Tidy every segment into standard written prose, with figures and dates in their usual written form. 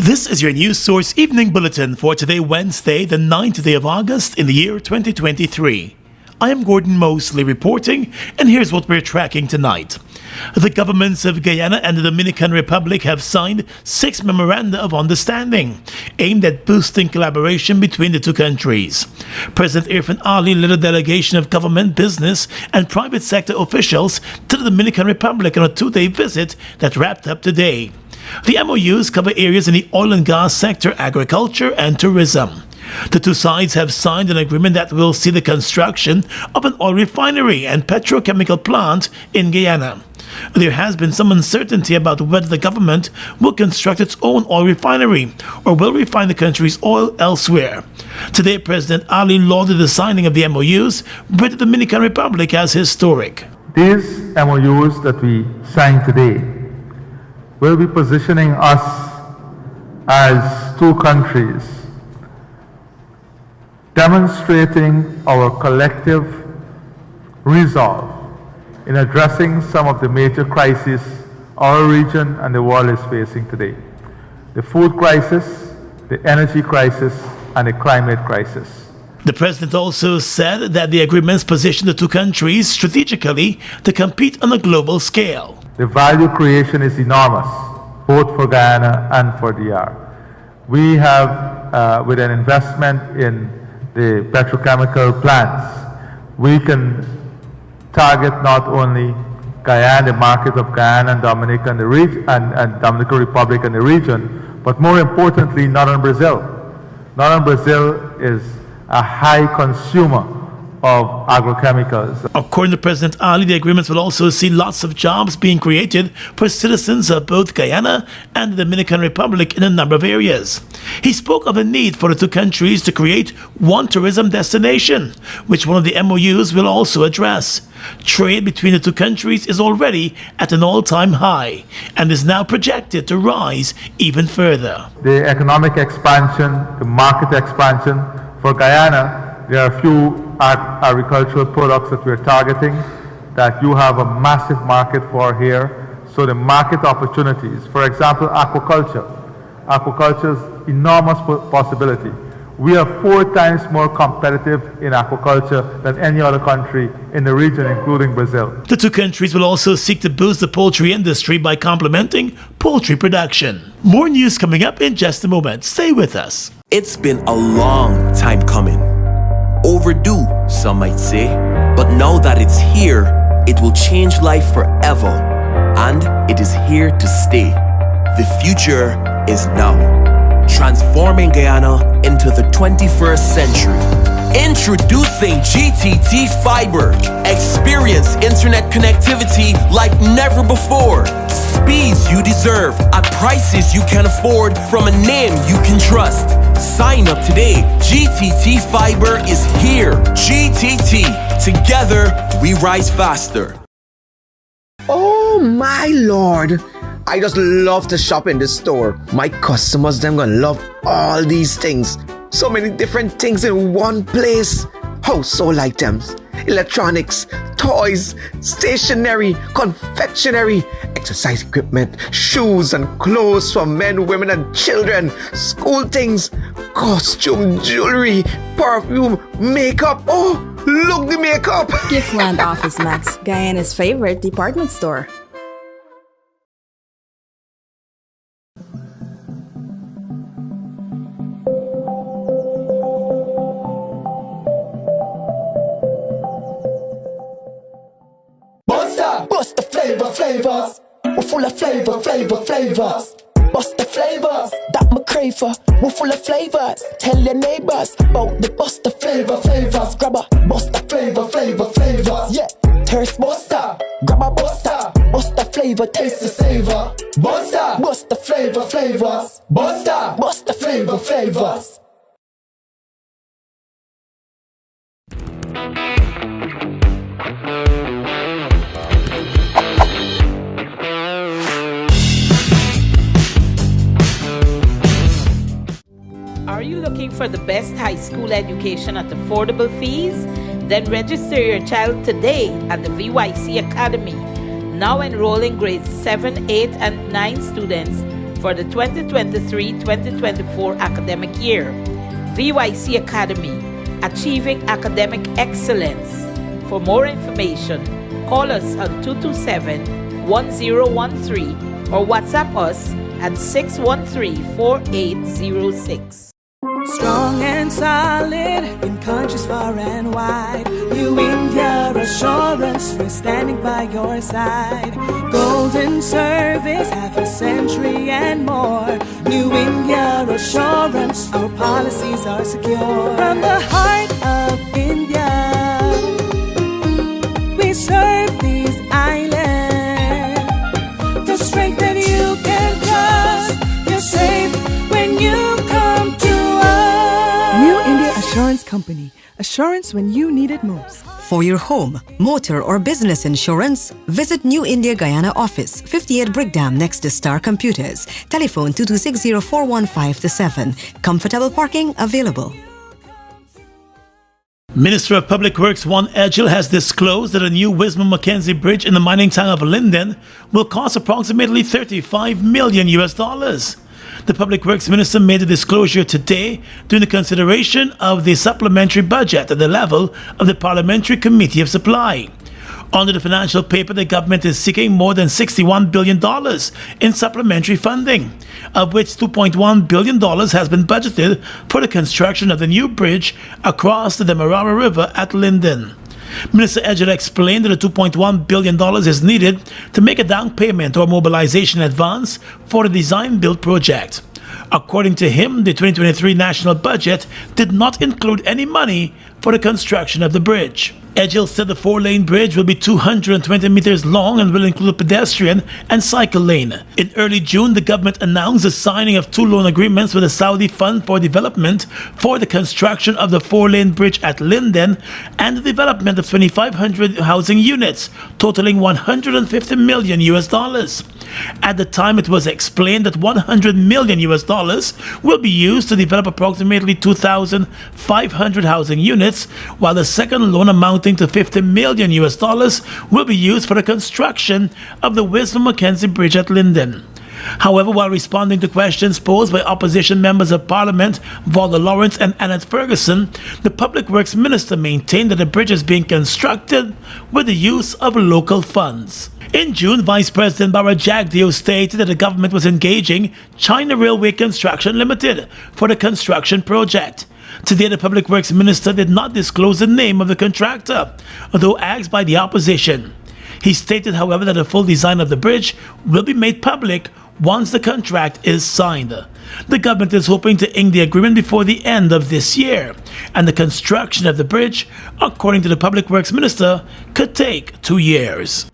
This is your News Source Evening Bulletin for today, Wednesday, the 9th day of August in the year 2023. I am Gordon Mosley reporting, and here's what we're tracking tonight. The governments of Guyana and the Dominican Republic have signed 6 memoranda of understanding aimed at boosting collaboration between the two countries. President Irfan Ali led a delegation of government, business, and private sector officials to the Dominican Republic on a 2-day visit that wrapped up today. The MOUs cover areas in the oil and gas sector, agriculture, and tourism. The two sides have signed an agreement that will see the construction of an oil refinery and petrochemical plant in Guyana. There has been some uncertainty about whether the government will construct its own oil refinery or will refine the country's oil elsewhere. Today, President Ali lauded the signing of the MOUs with the Dominican Republic as historic. These MOUs that we signed today will be positioning us as two countries, demonstrating our collective resolve in addressing some of the major crises our region and the world is facing today: the food crisis, the energy crisis, and the climate crisis. The president also said that the agreements position the two countries strategically to compete on a global scale. The value creation is enormous, both for Guyana and for DR. We have, with an investment in the petrochemical plants, we can target not only Guyana, the market of Guyana and Dominican, the region, and Dominican Republic and the region, but more importantly, Northern Brazil. Northern Brazil is a high consumer of agrochemicals. According to President Ali, the agreements will also see lots of jobs being created for citizens of both Guyana and the Dominican Republic in a number of areas. He spoke of the need for the two countries to create one tourism destination, which one of the MOUs will also address. Trade between the two countries is already at an all-time high and is now projected to rise even further. The economic expansion, the market expansion for Guyana, there are a few agricultural products that we're targeting that you have a massive market for here. So the market opportunities, for example, aquaculture. Aquaculture is enormous possibility. We are 4 times more competitive in aquaculture than any other country in the region, including Brazil. The two countries will also seek to boost the poultry industry by complementing poultry production. More news coming up in just a moment. Stay with us. It's been a long time coming. Overdue, some might say, but now that it's here, it will change life forever, and it is here to stay. The future is now, transforming Guyana into the 21st century. Introducing GTT Fiber. Experience internet connectivity like never before. Speeds you deserve at prices you can afford from a name you can trust. Sign up today. GTT Fiber is here. GTT. Together, we rise faster. Oh my lord. I just love to shop in this store. My customers, them gonna love all these things. So many different things in one place. Household items, electronics, toys, stationery, confectionery, exercise equipment, shoes and clothes for men, women and children, school things, costume, jewelry, perfume, makeup. Oh, look the makeup. Giftland Office Max, Guyana's favorite department store. Bust the flavors. We're full of flavors. Bust the flavors that me crave for. We're full of flavors. Tell your neighbors about the bust the flavors. Grab a bust the flavors. Yeah, thirst buster. Grab a buster. Bust the flavor, taste the savor. Bust the flavors. Bust the flavors. Are you looking for the best high school education at affordable fees? Then register your child today at the VYC Academy. Now enrolling grades 7, 8, and 9 students for the 2023-2024 academic year. VYC Academy, achieving academic excellence. For more information, call us on 227-1013 or WhatsApp us at 613-4806. Strong and solid in countries far and wide. New India Assurance, we're standing by your side. Golden service, half a century and more. New India Assurance, our policies are secure. From the heart of India, we serve these islands. The strength that you can trust, you're safe when you come to New India Assurance Company. Assurance when you need it most. For your home, motor or business insurance, visit New India Guyana office, 58 Brickdam next to Star Computers. Telephone 226-0415-7. Comfortable parking available. Minister of Public Works Juan Edgell has disclosed that a new Wismar-Mackenzie Bridge in the mining town of Linden will cost approximately $35 million. The Public Works Minister made the disclosure today during the consideration of the supplementary budget at the level of the Parliamentary Committee of Supply. Under the financial paper, the government is seeking more than $61 billion in supplementary funding, of which $2.1 billion has been budgeted for the construction of the new bridge across the Demerara River at Linden. Minister Edgell explained that the $2.1 billion is needed to make a down payment or mobilization advance for the design-build project. According to him, the 2023 national budget did not include any money for the construction of the bridge. Edgell said the four-lane bridge will be 220 meters long and will include a pedestrian and cycle lane. In early June, the government announced the signing of 2 loan agreements with the Saudi Fund for Development for the construction of the four-lane bridge at Linden and the development of 2,500 housing units, totaling $150 million. At the time, it was explained that $100 million will be used to develop approximately 2,500 housing units, while the second loan amounting to $50 million will be used for the construction of the Wismar-Mackenzie Bridge at Linden. However, while responding to questions posed by opposition members of Parliament, Valda Lawrence and Annette Ferguson, the Public Works Minister maintained that the bridge is being constructed with the use of local funds. In June, Vice President Bara Jagdeo stated that the government was engaging China Railway Construction Limited for the construction project. Today, the Public Works Minister did not disclose the name of the contractor, although asked by the opposition. He stated, however, that the full design of the bridge will be made public once the contract is signed. The government is hoping to ink the agreement before the end of this year, and the construction of the bridge, according to the Public Works Minister, could take 2 years.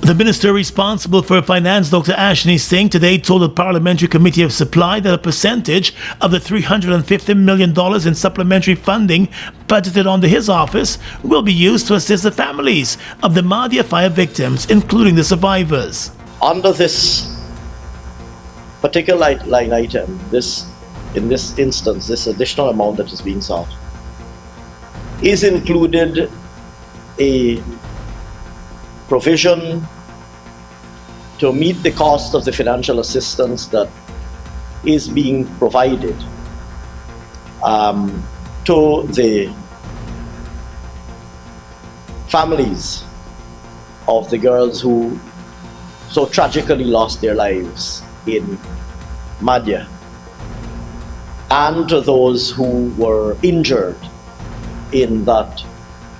The minister responsible for finance, Dr. Ashni Singh, today told the Parliamentary Committee of Supply that a percentage of the $350 million in supplementary funding budgeted under his office will be used to assist the families of the Madhya fire victims, including the survivors. Under this particular line item, in this instance, this additional amount that is being sought, is included a provision to meet the cost of the financial assistance that is being provided to the families of the girls who so tragically lost their lives in Madhya, and to those who were injured in that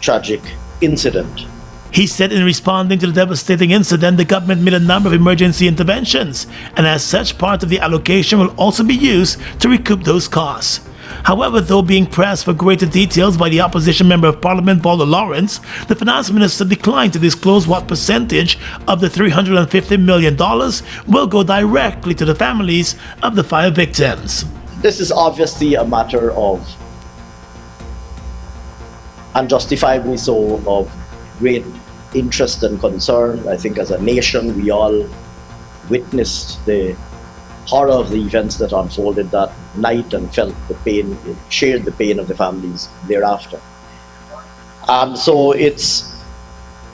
tragic incident. He said in responding to the devastating incident, the government made a number of emergency interventions, and as such, part of the allocation will also be used to recoup those costs. However, though being pressed for greater details by the opposition member of Parliament, Valda Lawrence, the finance minister declined to disclose what percentage of the $350 million will go directly to the families of the fire victims. This is obviously a matter of, and justifiably so, of great interest and concern. I think as a nation, we all witnessed the horror of the events that unfolded that night and felt the pain, shared the pain of the families thereafter. So it's,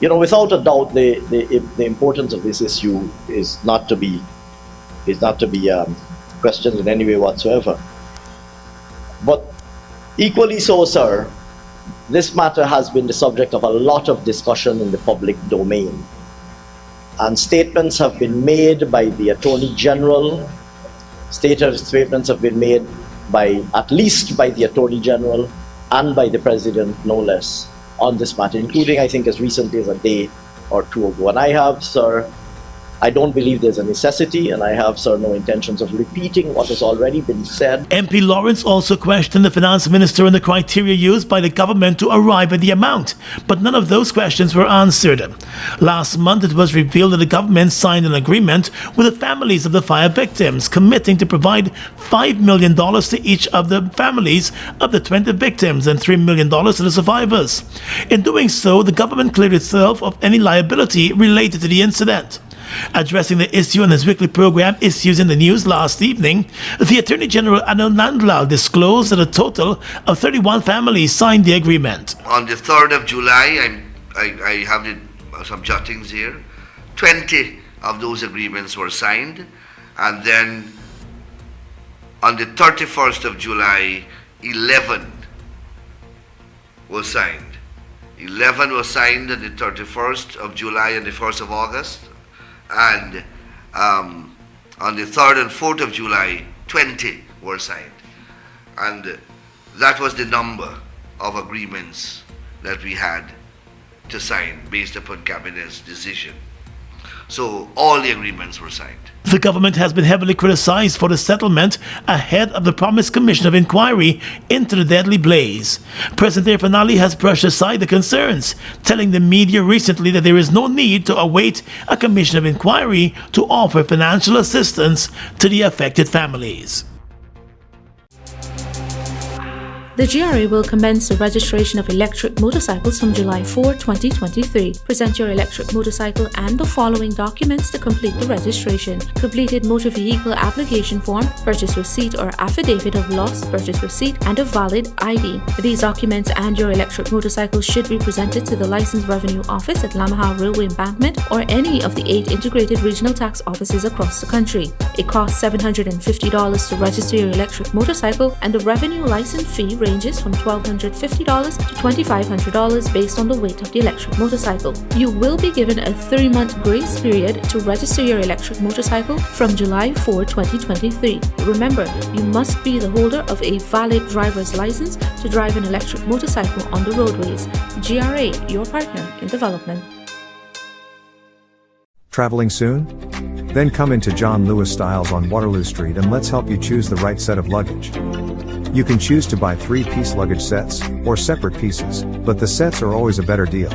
without a doubt, the importance of this issue is not to be is not to be questioned in any way whatsoever. But equally so, sir, this matter has been the subject of a lot of discussion in the public domain. And statements have been made by the Attorney General, statements have been made at least by the Attorney General and by the President, no less, on this matter, including, I think, as recently as a day or two ago. And I don't believe there's a necessity, and I have, sir, no intentions of repeating what has already been said. MP Lawrence also questioned the finance minister on the criteria used by the government to arrive at the amount, but none of those questions were answered. Last month, it was revealed that the government signed an agreement with the families of the fire victims, committing to provide $5 million to each of the families of the 20 victims and $3 million to the survivors. In doing so, the government cleared itself of any liability related to the incident. Addressing the issue on his weekly program Issues in the News last evening, the Attorney General Anil Nandlal disclosed that a total of 31 families signed the agreement. On the 3rd of July, I have some jottings here, 20 of those agreements were signed, and then on the 31st of July, 11 was signed. 11 was signed on the 31st of July and the 1st of August. And on the 3rd and 4th of July, 20 were signed. And that was the number of agreements that we had to sign based upon Cabinet's decision. So all the agreements were signed. The government has been heavily criticized for the settlement ahead of the promised commission of inquiry into the deadly blaze. President Fanali has brushed aside the concerns, telling the media recently that there is no need to await a commission of inquiry to offer financial assistance to the affected families. The GRA will commence the registration of electric motorcycles from July 4, 2023. Present your electric motorcycle and the following documents to complete the registration: completed motor vehicle application form, purchase receipt or affidavit of loss, purchase receipt, and a valid ID. These documents and your electric motorcycle should be presented to the Licensed Revenue Office at Lamaha Railway Embankment or any of the 8 integrated regional tax offices across the country. It costs $750 to register your electric motorcycle, and the revenue license fee ranges from $1,250 to $2,500 based on the weight of the electric motorcycle. You will be given a 3-month grace period to register your electric motorcycle from July 4, 2023. Remember, you must be the holder of a valid driver's license to drive an electric motorcycle on the roadways. GRA, your partner in development. Traveling soon? Then come into John Lewis Styles on Waterloo Street and let's help you choose the right set of luggage. You can choose to buy 3-piece luggage sets, or separate pieces, but the sets are always a better deal.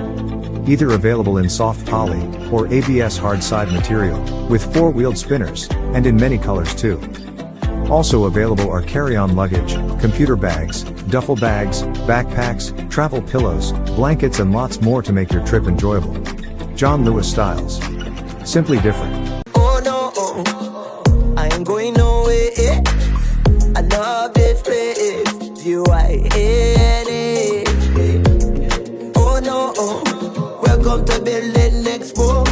Either available in soft poly, or ABS hard side material, with 4-wheeled spinners, and in many colors too. Also available are carry-on luggage, computer bags, duffel bags, backpacks, travel pillows, blankets and lots more to make your trip enjoyable. John Lewis Styles. Simply different. Oh no, I ain't going nowhere. I love this place. UINA. Oh no, welcome to Building Expo.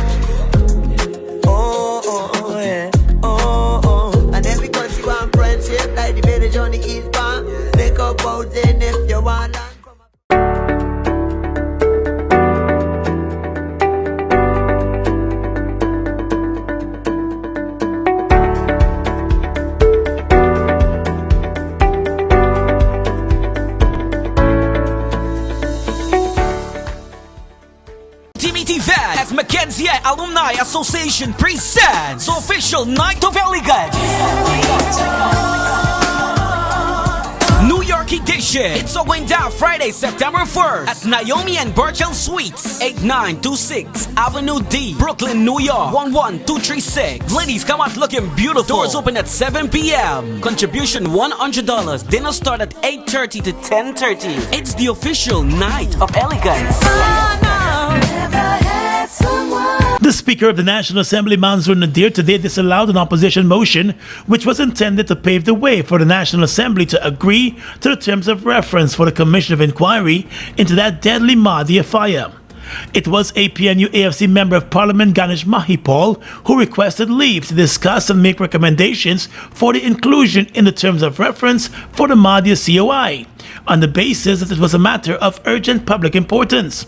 Oh, yeah. Oh, and every country want friendship like the village on the east bank. Make up out then if you want. Mackenzie Alumni Association presents official Night of Elegance New York edition. It's all going down Friday, September 1st at Naomi and Burchell Suites, 8926 Avenue D, Brooklyn, New York, 11236. Ladies, come out looking beautiful. Doors open at 7 p.m. Contribution $100. Dinner start at 8:30 to 10:30. It's the official Night of Elegance. The Speaker of the National Assembly, Mansour Nadir, today disallowed an opposition motion which was intended to pave the way for the National Assembly to agree to the terms of reference for the Commission of Inquiry into that deadly Mahdia fire. It was APNU AFC Member of Parliament Ganesh Mahipal who requested leave to discuss and make recommendations for the inclusion in the terms of reference for the Madhya COI, on the basis that it was a matter of urgent public importance.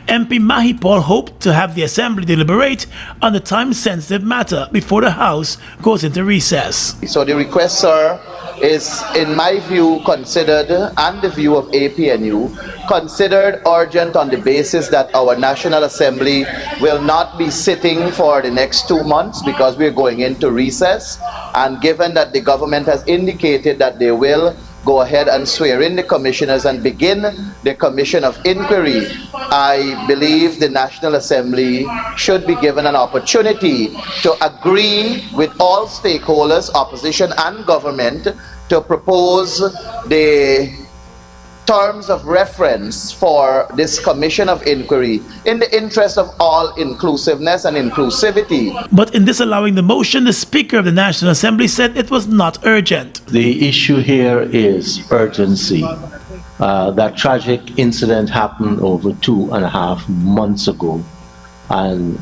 MP Mahipal hoped to have the Assembly deliberate on the time-sensitive matter before the House goes into recess. So the request, sir, is, in my view, considered, and the view of APNU, considered urgent on the basis that our National Assembly will not be sitting for the next 2 months because we're going into recess, and given that the government has indicated that they will go ahead and swear in the commissioners and begin the commission of inquiry, I believe the National Assembly should be given an opportunity to agree with all stakeholders, opposition and government, to propose the terms of reference for this commission of inquiry in the interest of all inclusiveness and inclusivity. But in disallowing the motion, the Speaker of the National Assembly said it was not urgent. The issue here is urgency. That tragic incident happened over 2.5 months ago, and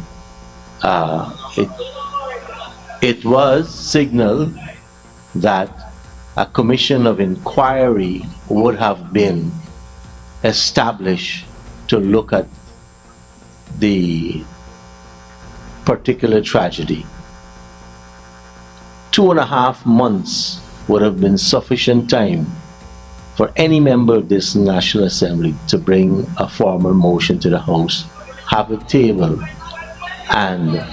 it was signaled that a commission of inquiry would have been established to look at the particular tragedy. 2.5 months would have been sufficient time for any member of this National Assembly to bring a formal motion to the House, have it tabled, and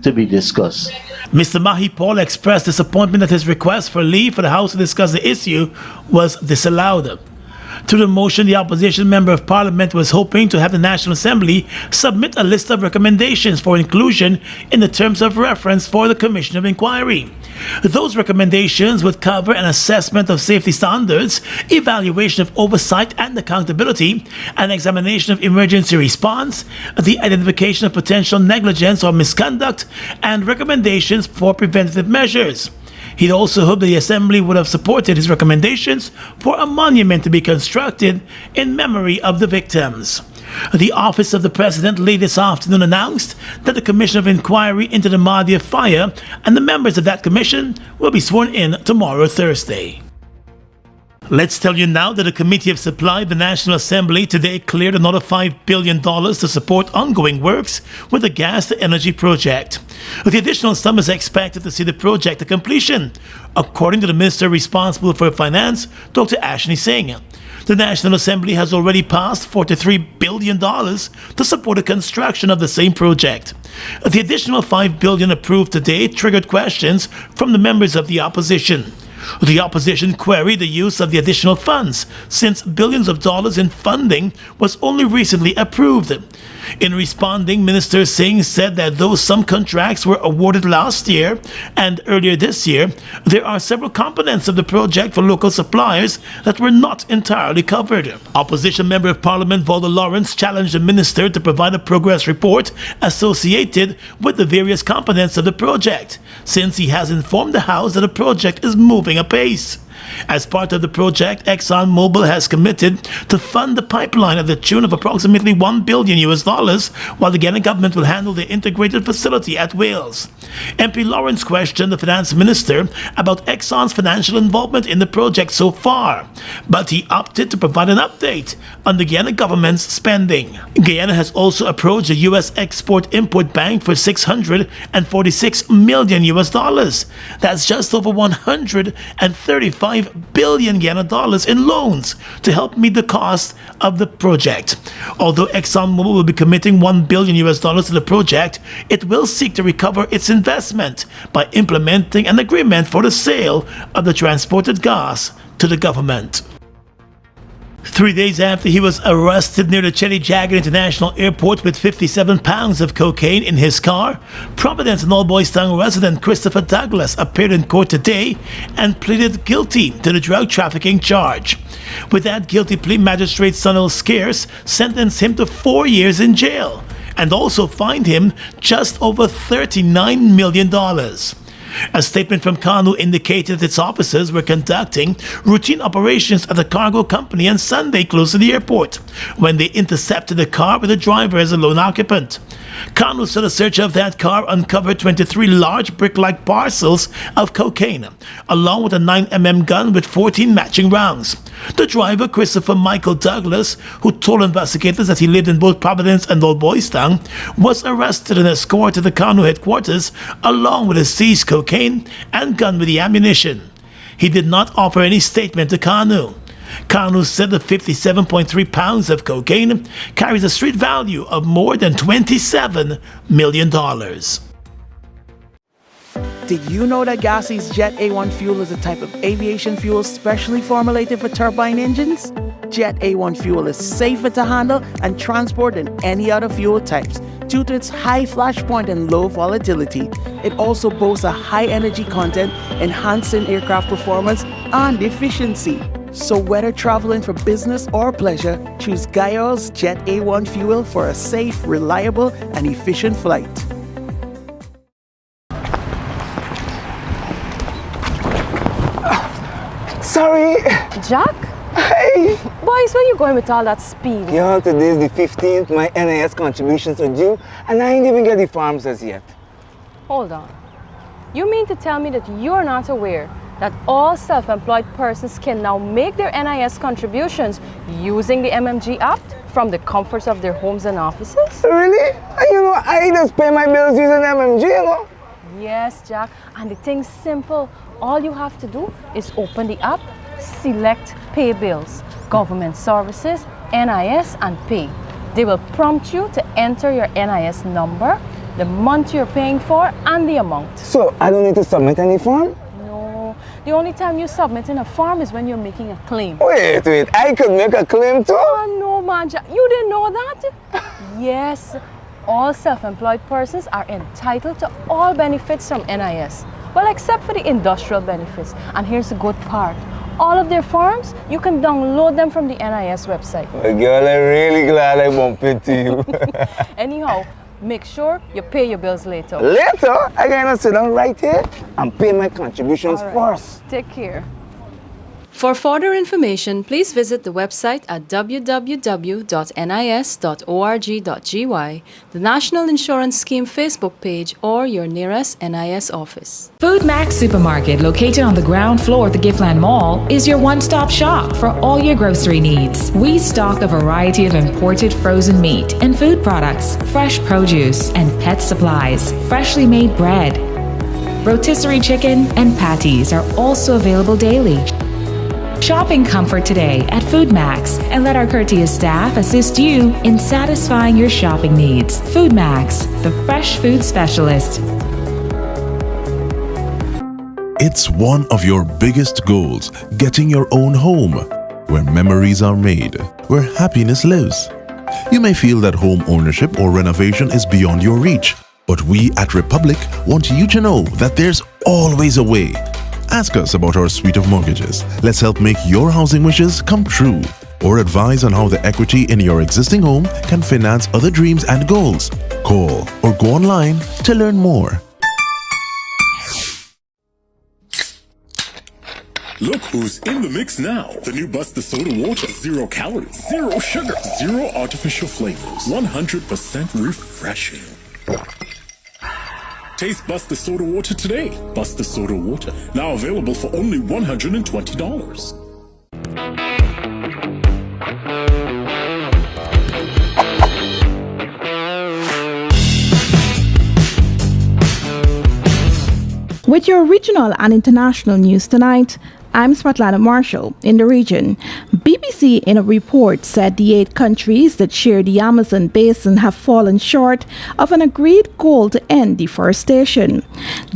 to be discussed. Mr. Mahipal expressed disappointment that his request for leave for the House to discuss the issue was disallowed. To the motion, the opposition Member of Parliament was hoping to have the National Assembly submit a list of recommendations for inclusion in the terms of reference for the Commission of Inquiry. Those recommendations would cover an assessment of safety standards, evaluation of oversight and accountability, an examination of emergency response, the identification of potential negligence or misconduct, and recommendations for preventative measures. He'd also hoped the Assembly would have supported his recommendations for a monument to be constructed in memory of the victims. The Office of the President late this afternoon announced that the Commission of Inquiry into the Madhya fire and the members of that commission will be sworn in tomorrow, Thursday. Let's tell you now that the Committee of Supply of the National Assembly today cleared another $5 billion to support ongoing works with the gas-to-energy project. The additional sum is expected to see the project to completion, according to the Minister responsible for Finance, Dr. Ashni Singh. The National Assembly has already passed $43 billion to support the construction of the same project. The additional $5 billion approved today triggered questions from the members of the opposition. The opposition queried the use of the additional funds, since billions of dollars in funding was only recently approved. In responding, Minister Singh said that though some contracts were awarded last year and earlier this year, there are several components of the project for local suppliers that were not entirely covered. Opposition Member of Parliament Volda Lawrence challenged the minister to provide a progress report associated with the various components of the project, since he has informed the House that the project is moving apace. As part of the project, ExxonMobil has committed to fund the pipeline at the tune of approximately $1 billion, while the Guyana government will handle the integrated facility at Wales. MP Lawrence questioned the finance minister about Exxon's financial involvement in the project so far, but he opted to provide an update on the Guyana government's spending. Guyana has also approached the U.S. Export-Import Bank for $646 million. That's just over 135 billion Guyana dollars in loans to help meet the cost of the project. Although ExxonMobil will be committing $1 billion to the project, it will seek to recover its investment by implementing an agreement for the sale of the transported gas to the government. 3 days after he was arrested near the Cheddi-Jagan International Airport with 57 pounds of cocaine in his car, Providence and All Boys Town resident Christopher Douglas appeared in court today and pleaded guilty to the drug trafficking charge. With that guilty plea, Magistrate Sunil Scarce sentenced him to 4 years in jail and also fined him just over $39 million. A statement from KANU indicated that its officers were conducting routine operations at the cargo company on Sunday close to the airport when they intercepted a car with a driver as a lone occupant. KANU said a search of that car uncovered 23 large brick-like parcels of cocaine, along with a 9mm gun with 14 matching rounds. The driver, Christopher Michael Douglas, who told investigators that he lived in both Providence and Old Boys Town, was arrested and escorted to the KANU headquarters along with a seized cocaine and gun with the ammunition. He did not offer any statement to KANU. KANU said the 57.3 pounds of cocaine carries a street value of more than $27 million. Did you know that Gassi's Jet A1 fuel is a type of aviation fuel specially formulated for turbine engines? Jet A1 fuel is safer to handle and transport than any other fuel types due to its high flash point and low volatility. It also boasts a high energy content, enhancing aircraft performance and efficiency. So whether traveling for business or pleasure, choose Guyana's Jet A1 fuel for a safe, reliable, and efficient flight. Sorry. Jack? Hey. Boys, where you going with all that speed? Yo, today's the 15th. My NIS contributions are due, and I ain't even get the forms as yet. Hold on. You mean to tell me that you're not aware that all self-employed persons can now make their NIS contributions using the MMG app from the comforts of their homes and offices? Really? I just pay my bills using MMG, Yes, Jack, and the thing's simple. All you have to do is open the app, select Pay Bills, Government Services, NIS, and Pay. They will prompt you to enter your NIS number, the month you're paying for, and the amount. So I don't need to submit any form? No. The only time you submit in a form is when you're making a claim. Wait, I could make a claim too? Oh, no, man. You didn't know that? Yes. All self-employed persons are entitled to all benefits from NIS. Well, except for the industrial benefits. And here's the good part. All of their forms, you can download them from the NIS website. Well, girl, I'm really glad I bumped into you. Anyhow, make sure you pay your bills later. Later? I gotta sit down right here and pay my contributions first. Take care. For further information, please visit the website at www.nis.org.gy, the National Insurance Scheme Facebook page, or your nearest NIS office. Food Max Supermarket, located on the ground floor at the Giftland Mall, is your one-stop shop for all your grocery needs. We stock a variety of imported frozen meat and food products, fresh produce, and pet supplies, freshly made bread. Rotisserie chicken and patties are also available daily. Shop in comfort today at Food Max and let our courteous staff assist you in satisfying your shopping needs. Food Max, the fresh food specialist. It's one of your biggest goals, getting your own home, where memories are made, where happiness lives. You may feel that home ownership or renovation is beyond your reach, but we at Republic want you to know that there's always a way. Ask us about our suite of mortgages. Let's help make your housing wishes come true. Or advise on how the equity in your existing home can finance other dreams and goals. Call or go online to learn more. Look who's in the mix now. The new Buster Soda Water. 0 calories, 0 sugar, 0 artificial flavors. 100% refreshing. Taste Buster Soda Water today. Buster Soda Water. Now available for only $120. With your regional and international news tonight, I'm Svetlana Marshall in the region. BBC in a report said the 8 countries that share the Amazon basin have fallen short of an agreed goal to end deforestation.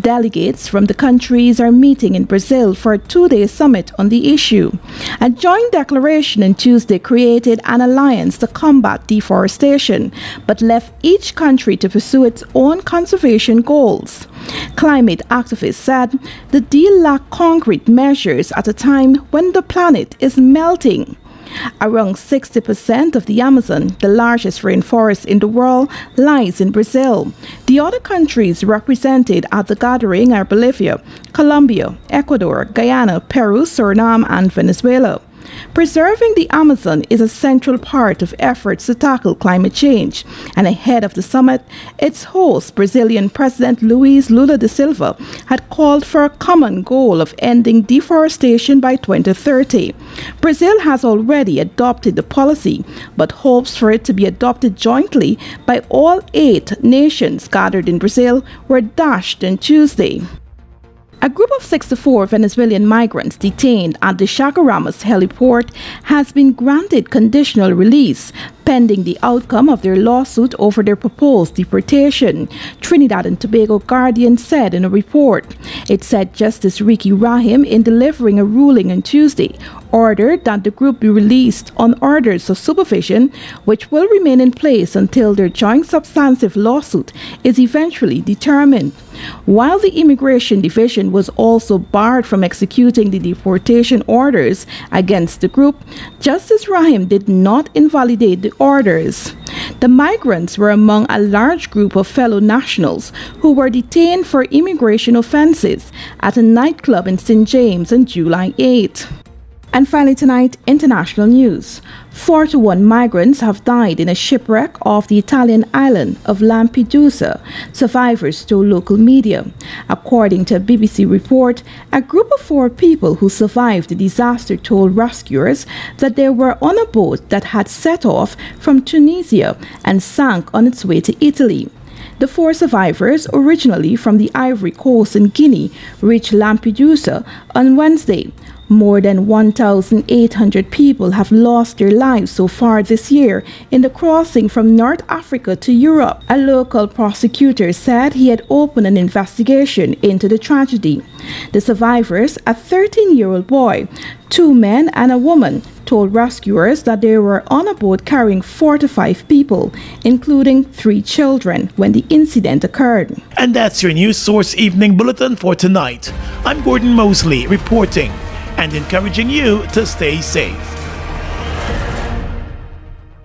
Delegates from the countries are meeting in Brazil for a 2-day summit on the issue. A joint declaration on Tuesday created an alliance to combat deforestation, but left each country to pursue its own conservation goals. Climate activists said the deal lacked concrete measures at a time when the planet is melting. Around 60% of the Amazon, the largest rainforest in the world, lies in Brazil. The other countries represented at the gathering are Bolivia, Colombia, Ecuador, Guyana, Peru, Suriname, and Venezuela. Preserving the Amazon is a central part of efforts to tackle climate change, and ahead of the summit, its host, Brazilian President Luiz Lula da Silva, had called for a common goal of ending deforestation by 2030. Brazil has already adopted the policy, but hopes for it to be adopted jointly by all 8 nations gathered in Brazil were dashed on Tuesday. A group of 64 Venezuelan migrants detained at the Chaguaramas heliport has been granted conditional release pending the outcome of their lawsuit over their proposed deportation, Trinidad and Tobago Guardian said in a report. It said Justice Ricky Rahim, in delivering a ruling on Tuesday, ordered that the group be released on orders of supervision, which will remain in place until their joint substantive lawsuit is eventually determined. While the Immigration Division was also barred from executing the deportation orders against the group, Justice Rahim did not invalidate the orders. The migrants were among a large group of fellow nationals who were detained for immigration offenses at a nightclub in St. James on July 8. And finally tonight, international news. 41 migrants have died in a shipwreck off the Italian island of Lampedusa, survivors told local media. According to a BBC report, a group of 4 people who survived the disaster told rescuers that they were on a boat that had set off from Tunisia and sank on its way to Italy. The 4 survivors, originally from the Ivory Coast in Guinea, reached Lampedusa on Wednesday. More than 1,800 people have lost their lives so far this year in the crossing from North Africa to Europe. A local prosecutor said he had opened an investigation into the tragedy. The survivors, a 13-year-old boy, 2 men and a woman, told rescuers that they were on a boat carrying 45 people, including 3 children, when the incident occurred. And that's your News Source Evening Bulletin for tonight. I'm Gordon Mosley reporting and encouraging you to stay safe.